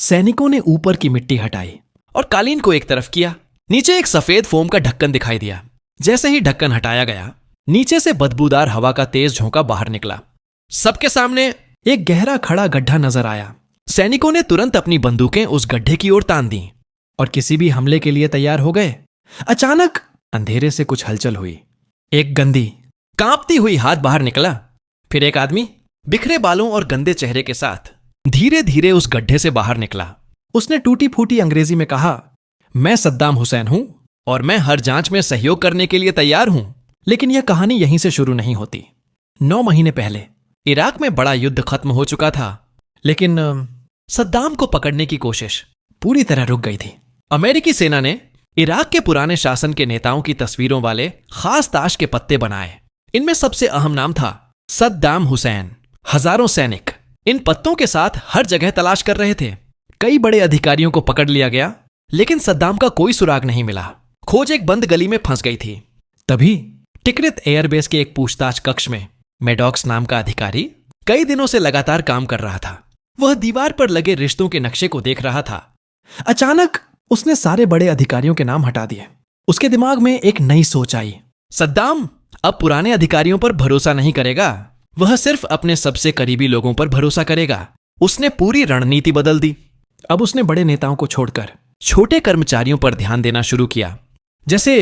सैनिकों ने ऊपर की मिट्टी हटाई और कालीन को एक तरफ किया। नीचे एक सफेद फोम का ढक्कन दिखाई दिया। जैसे ही ढक्कन हटाया गया, नीचे से बदबूदार हवा का तेज झोंका बाहर निकला। सबके सामने एक गहरा खड़ा गड्ढा नजर आया। सैनिकों ने तुरंत अपनी बंदूकें उस गड्ढे की ओर तान दी और किसी भी हमले के लिए तैयार हो गए। अचानक अंधेरे से कुछ हलचल हुई। एक गंदी, कांपती हुई हाथ बाहर निकला। फिर एक आदमी बिखरे बालों और गंदे चेहरे के साथ धीरे धीरे उस गड्ढे से बाहर निकला। उसने टूटी फूटी अंग्रेजी में कहा, मैं सद्दाम हुसैन हूं और मैं हर जांच में सहयोग करने के लिए तैयार हूं। लेकिन यह कहानी यहीं से शुरू नहीं होती। 9 महीने पहले इराक में बड़ा युद्ध खत्म हो चुका था, लेकिन सद्दाम को पकड़ने की कोशिश पूरी तरह रुक गई थी। अमेरिकी सेना ने इराक के पुराने शासन के नेताओं की तस्वीरों वाले खास ताश के पत्ते बनाए। इनमें सबसे अहम नाम था सद्दाम हुसैन। हजारों सैनिक इन पत्तों के साथ हर जगह तलाश कर रहे थे। कई बड़े अधिकारियों को पकड़ लिया गया, लेकिन सद्दाम का कोई सुराग नहीं मिला। खोज एक बंद गली में फंस गई थी। तभी टिकरित एयरबेस के एक पूछताछ कक्ष में मेडॉक्स नाम का अधिकारी कई दिनों से लगातार काम कर रहा था। वह दीवार पर लगे रिश्तों के नक्शे को देख रहा था। अचानक उसने सारे बड़े अधिकारियों के नाम हटा दिए। उसके दिमाग में एक नई सोच आई। सद्दाम अब पुराने अधिकारियों पर भरोसा नहीं करेगा, वह सिर्फ अपने सबसे करीबी लोगों पर भरोसा करेगा। उसने पूरी रणनीति बदल दी। अब उसने बड़े नेताओं को छोड़कर छोटे कर्मचारियों पर ध्यान देना शुरू किया, जैसे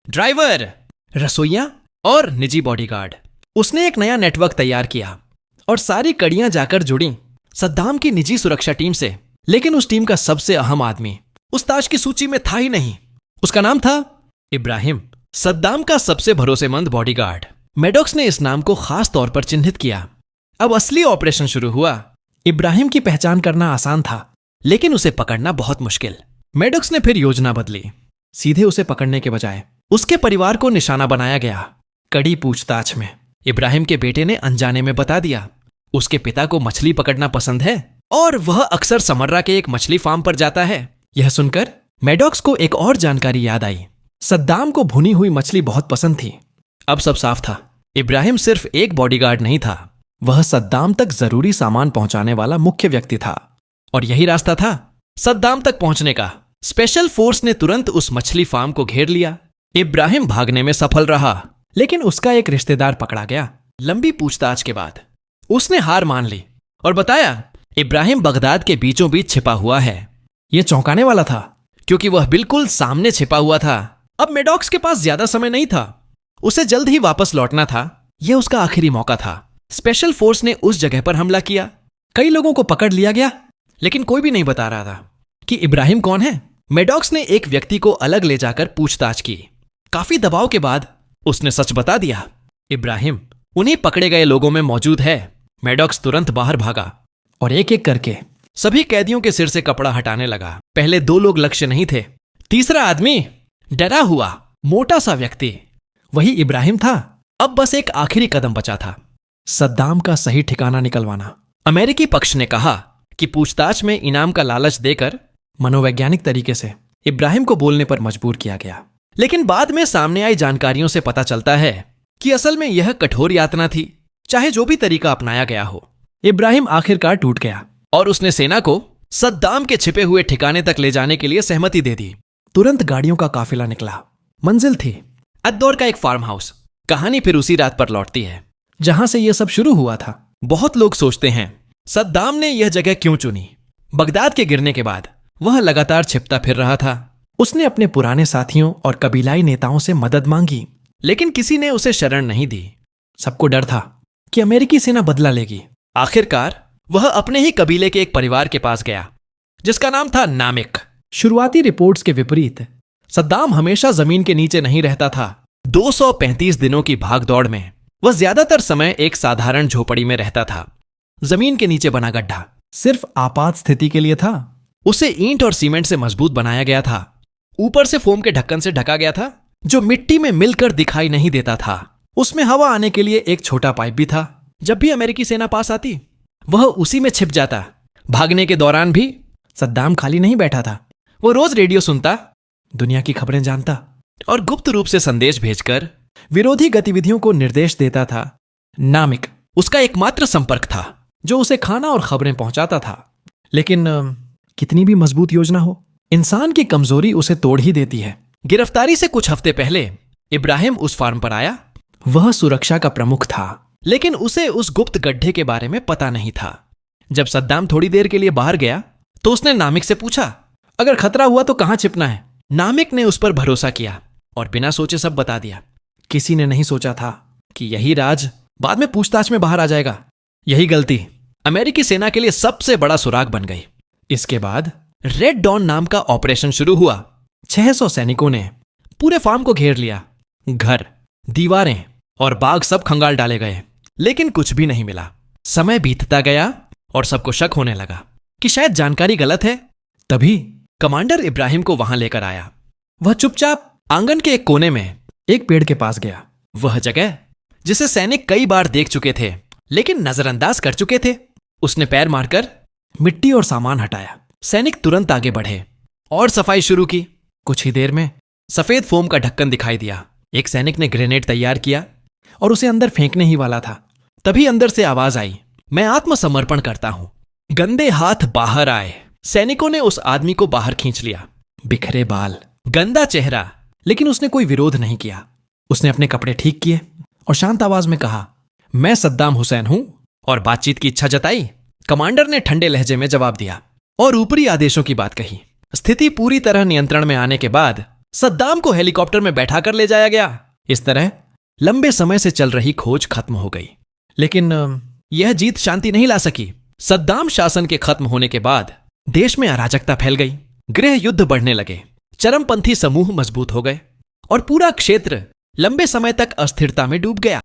ड्राइवर, रसोइया और निजी बॉडीगार्ड। उसने एक नया नेटवर्क तैयार किया और सारी कड़ियां जाकर जुड़ी सद्दाम की निजी सुरक्षा टीम से। लेकिन उस टीम का सबसे अहम आदमी उस ताश की सूची में था ही नहीं। उसका नाम था इब्राहिम, सद्दाम का सबसे भरोसेमंद बॉडीगार्ड। मेडॉक्स ने इस नाम को खास तौर पर चिन्हित किया। अब असली ऑपरेशन शुरू हुआ। इब्राहिम की पहचान करना आसान था, लेकिन उसे पकड़ना बहुत मुश्किल। मेडॉक्स ने फिर योजना बदली। सीधे उसे पकड़ने के बजाय उसके परिवार को निशाना बनाया गया। कड़ी पूछताछ में इब्राहिम के बेटे ने अनजाने में बता दिया उसके पिता को मछली पकड़ना पसंद है और वह अक्सर समर्रा के एक मछली फार्म पर जाता है। यह सुनकर मेडॉक्स को एक और जानकारी याद आई। सद्दाम को भुनी हुई मछली बहुत पसंद थी। अब सब साफ था। इब्राहिम सिर्फ एक बॉडीगार्ड नहीं था, वह सद्दाम तक जरूरी सामान पहुंचाने वाला मुख्य व्यक्ति था। और यही रास्ता था सद्दाम तक पहुंचने का। स्पेशल फोर्स ने तुरंत उस मछली फार्म को घेर लिया। इब्राहिम भागने में सफल रहा, लेकिन उसका एक रिश्तेदार पकड़ा गया। लंबी पूछताछ के बाद उसने हार मान ली और बताया इब्राहिम बगदाद के बीचों बीच छिपा हुआ है। यह चौंकाने वाला था, क्योंकि वह बिल्कुल सामने छिपा हुआ था। अब मेडॉक्स के पास ज्यादा समय नहीं था, उसे जल्द ही वापस लौटना था। यह उसका आखिरी मौका था। स्पेशल फोर्स ने उस जगह पर हमला किया। कई लोगों को पकड़ लिया गया, लेकिन कोई भी नहीं बता रहा था कि इब्राहिम कौन है। मेडॉक्स ने एक व्यक्ति को अलग ले जाकर पूछताछ की। काफी दबाव के बाद उसने सच बता दिया, इब्राहिम उन्हीं पकड़े गए लोगों में मौजूद है। मेडॉक्स तुरंत बाहर भागा और एक एक करके सभी कैदियों के सिर से कपड़ा हटाने लगा। पहले 2 लोग लक्ष्य नहीं थे। तीसरा आदमी डरा हुआ मोटा सा व्यक्ति, वही इब्राहिम था। अब बस एक आखिरी कदम बचा था, सद्दाम का सही ठिकाना निकलवाना। अमेरिकी पक्ष ने कहा कि पूछताछ में इनाम का लालच देकर मनोवैज्ञानिक तरीके से इब्राहिम को बोलने पर मजबूर किया गया। लेकिन बाद में सामने आई जानकारियों से पता चलता है कि असल में यह कठोर यातना थी। चाहे जो भी तरीका अपनाया गया हो, इब्राहिम आखिरकार टूट गया और उसने सेना को सद्दाम के छिपे हुए ठिकाने तक ले जाने के लिए सहमति दे दी। तुरंत गाड़ियों का काफिला निकला। मंजिल थी अद्दौर का एक फार्म हाउस। कहानी फिर उसी रात पर लौटती है जहां से यह सब शुरू हुआ था। बहुत लोग सोचते हैं सद्दाम ने यह जगह क्यों चुनी। बगदाद के गिरने के बाद वह लगातार छिपता फिर रहा था। उसने अपने पुराने साथियों और कबीलाई नेताओं से मदद मांगी, लेकिन किसी ने उसे शरण नहीं दी। सबको डर था कि अमेरिकी सेना बदला लेगी। आखिरकार वह अपने ही कबीले के एक परिवार के पास गया, जिसका नाम था नामिक। शुरुआती रिपोर्ट्स के विपरीत सद्दाम हमेशा जमीन के नीचे नहीं रहता था। 235 दिनों की भागदौड़ में वह ज्यादातर समय एक साधारण झोपड़ी में रहता था। जमीन के नीचे बना गड्ढा सिर्फ आपात स्थिति के लिए था। उसे ईंट और सीमेंट से मजबूत बनाया गया था। ऊपर से फोम के ढक्कन से ढका गया था, जो मिट्टी में मिलकर दिखाई नहीं देता था। उसमें हवा आने के लिए एक छोटा पाइप भी था। जब भी अमेरिकी सेना पास आती, वह उसी में छिप जाता। भागने के दौरान भी सद्दाम खाली नहीं बैठा था। वो रोज रेडियो सुनता, दुनिया की खबरें जानता और गुप्त रूप से संदेश भेजकर विरोधी गतिविधियों को निर्देश देता था। नामिक उसका एकमात्र संपर्क था, जो उसे खाना और खबरें पहुंचाता था। लेकिन कितनी भी मजबूत योजना हो, इंसान की कमजोरी उसे तोड़ ही देती है। गिरफ्तारी से कुछ हफ्ते पहले इब्राहिम उस फार्म पर आया। वह सुरक्षा का प्रमुख था, लेकिन उसे उस गुप्त गड्ढे के बारे में पता नहीं था। जब सद्दाम थोड़ी देर के लिए बाहर गया तो उसने नामिक से पूछा, अगर खतरा हुआ तो कहां छिपना है? नामिक ने उस पर भरोसा किया और बिना सोचे सब बता दिया। किसी ने नहीं सोचा था कि यही राज बाद में पूछताछ में बाहर आ जाएगा। यही गलती अमेरिकी सेना के लिए सबसे बड़ा सुराग बन गई। इसके बाद रेड डॉन नाम का ऑपरेशन शुरू हुआ। 600 सैनिकों ने पूरे फार्म को घेर लिया। घर, दीवारें और बाग सब खंगाल डाले गए, लेकिन कुछ भी नहीं मिला। समय बीतता गया और सबको शक होने लगा कि शायद जानकारी गलत है। तभी कमांडर इब्राहिम को वहां लेकर आया। वह चुपचाप आंगन के एक कोने में एक पेड़ के पास गया। वह जगह जिसे सैनिक कई बार देख चुके थे लेकिन नजरअंदाज कर चुके थे। उसने पैर मारकर मिट्टी और सामान हटाया। सैनिक तुरंत आगे बढ़े और सफाई शुरू की। कुछ ही देर में सफेद फोम का ढक्कन दिखाई दिया। एक सैनिक ने ग्रेनेड तैयार किया और उसे अंदर फेंकने ही वाला था। तभी अंदर से आवाज आई, मैं आत्मसमर्पण करता हूं। गंदे हाथ बाहर आए। सैनिकों ने उस आदमी को बाहर खींच लिया। बिखरे बाल, गंदा चेहरा, लेकिन उसने कोई विरोध नहीं किया। उसने अपने कपड़े ठीक किए और शांत आवाज में कहा, मैं सद्दाम हुसैन हूं, और बातचीत की इच्छा जताई। कमांडर ने ठंडे लहजे में जवाब दिया और ऊपरी आदेशों की बात कही। स्थिति पूरी तरह नियंत्रण में आने के बाद सद्दाम को हेलीकॉप्टर में बैठाकर ले जाया गया। इस तरह लंबे समय से चल रही खोज खत्म हो गई। लेकिन यह जीत शांति नहीं ला सकी। सद्दाम शासन के खत्म होने के बाद देश में अराजकता फैल गई। गृह युद्ध बढ़ने लगे, चरमपंथी समूह मजबूत हो गए और पूरा क्षेत्र लंबे समय तक अस्थिरता में डूब गया।